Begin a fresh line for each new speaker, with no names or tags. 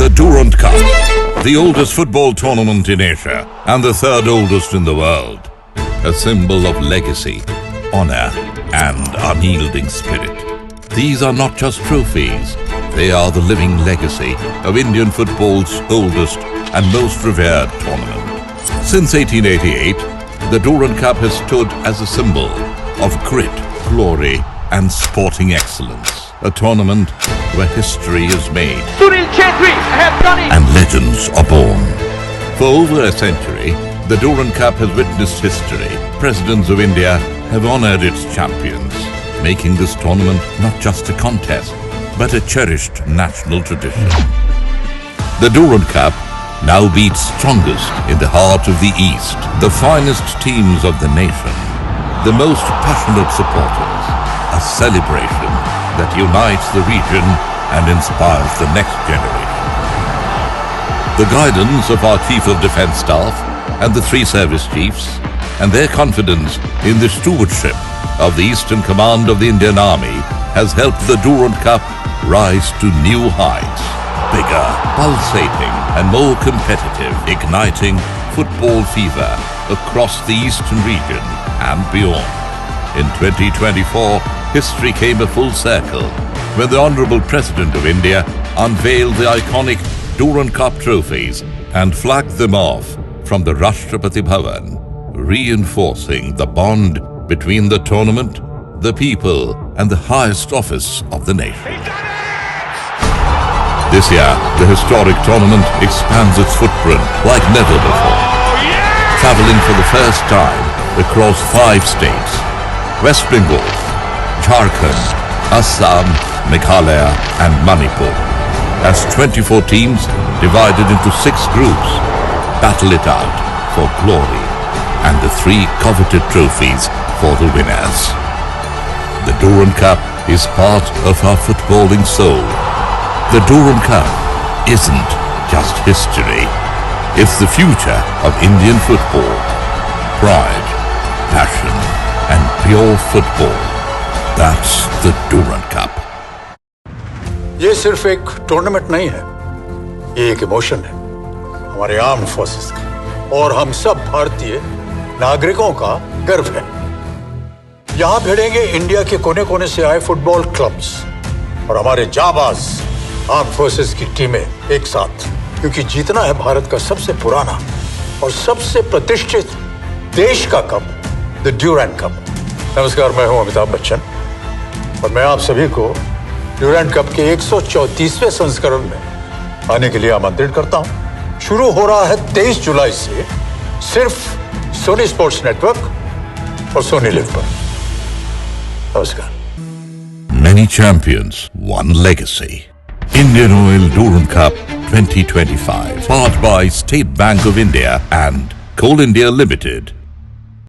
The Durand Cup, the oldest football tournament in Asia and the third oldest in the world. A symbol of legacy, honor, and unyielding spirit. These are not just trophies, they are the living legacy of Indian football's oldest and most revered tournament. Since 1888, the Durand Cup has stood as a symbol of grit, glory, and sporting excellence. A tournament where history is made
Sunil Chhetri has done it.
and legends are born. For over a century, the Durand Cup has witnessed history. Presidents of India have honored its champions, making this tournament not just a contest, but a cherished national tradition. The Durand Cup now beats strongest in the heart of the East, the finest teams of the nation, the most passionate supporters, a celebration that unites the region and inspires the next generation. The guidance of our Chief of Defence Staff and the three service chiefs, and their confidence in the stewardship of the Eastern Command of the Indian Army has helped the Durand Cup rise to new heights. Bigger, pulsating, and more competitive, igniting football fever across the Eastern region and beyond. In 2024, history came a full circle when the Honourable President of India unveiled the iconic Durand Cup trophies and flagged them off from the Rashtrapati Bhavan, reinforcing the bond between the tournament, the people, and the highest office of the nation. This year, the historic tournament expands its footprint like never before, travelling for the first time across 5 states: West Bengal, Jharkhand, Assam, Meghalaya, and Manipur. As 24 teams divided into 6 groups battle it out for glory and the 3 coveted trophies for the winners. The Durand Cup is part of our footballing soul. The Durand Cup isn't just history, it's the future of Indian football. Pride, passion, and pure football. That's the Durand Cup.
ये सिर्फ एक tournament नहीं है, ये एक emotion है हमारे armed forces का और हम सब भारतीय नागरिकों का गर्व है। यहाँ भिड़ेंगे इंडिया के कोने कोने से आए फुटबॉल क्लब्स और हमारे जाबाज आर्म्ड फोर्सेस की टीमें एक साथ, क्योंकि जीतना है भारत का सबसे पुराना और सबसे प्रतिष्ठित देश का कप, द ड्यूरैंड कप। नमस्कार, मैं हूं अमिताभ बच्चन और मैं आप सभी को ड्यूरैंड कप के 134वें संस्करण में आने के लिए आमंत्रित करता हूं। शुरू हो रहा है 23 जुलाई से सिर्फ सोनी स्पोर्ट्स नेटवर्क और सोनी लिव पर। नमस्कार।
Many champions, one legacy. Indian Oil Durand Cup 2025, powered by State Bank of India and Coal India Limited.